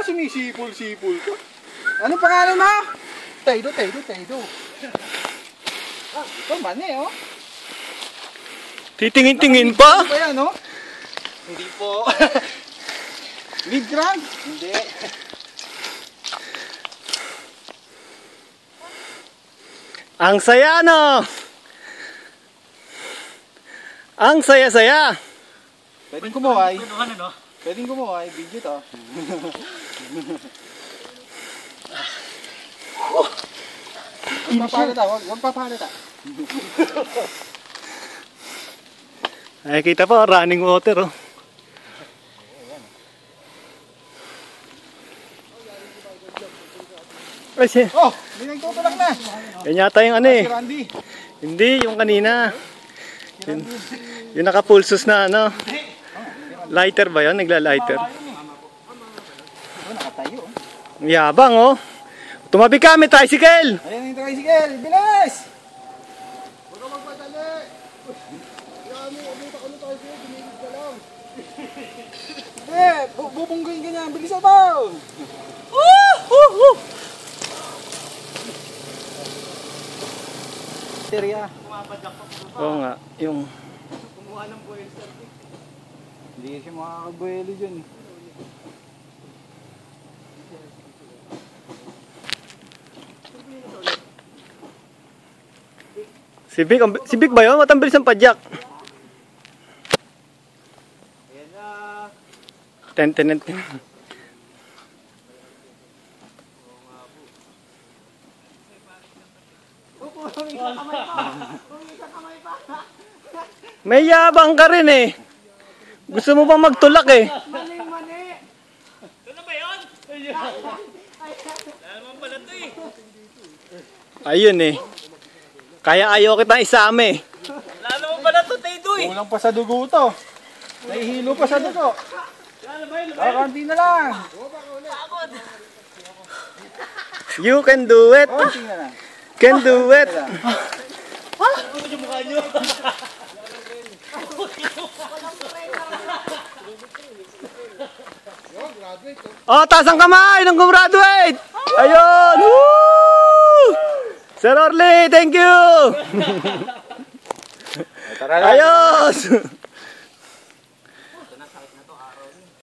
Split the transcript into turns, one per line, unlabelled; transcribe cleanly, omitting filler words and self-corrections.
sumisipol-sipol ka. Anong pangalan mo? Taydo. Ito mani, oh.
Titingin-tingin pa?
Ano ba yan, oh? Hindi po. Mid-grand? Hindi.
Ang saya, no? Ang saya-saya.
Pwedeng kumuhay. Video to. Huwag papalit ah.
Ay, kita po, running water, oh. Ay, siya.
Oh, may nagtutulak na.
Yan yata yung ano eh.
Si Randy.
Hindi, yung kanina. Yung naka-pulsos na ano. Lighter ba yun? Nagla-lighter.
Nakatayo.
Yabang, oh. Tumabi kami, tricycle.
Ayan yung tricycle. Bilis! Huwag ka magpadali. Yan mo, ulit ako ng tricycle. Bumigit ka lang. Hindi, bubungguin ka niya. Bilisan mo! Terya.
Oo nga, yung...
Kumuha ng buwelo. Hindi siya makakabuelo dyan.
Si Vic ba yun? Matang bilis ang padyak.
Ayan na.
Ten. May yabang ka rin eh. Gusto mo bang magtulak eh?
Mani.
Ano ba yun? Naman pala ito eh.
Ayun eh. Kaya ayaw kitang isama eh.
Lalo mo pala ito, Taydo eh.
Kulang pa sa dugo to. Nahihilo pa sa dugo. Kanti na lang.
You can do it.
Kanti na lang.
Can do it.
Ano yung mukha nyo?
Oh, taas ang kamay ng gumraduate. Ayun. Woo! Sir Orly, thank you.
Tara na.
Ayos.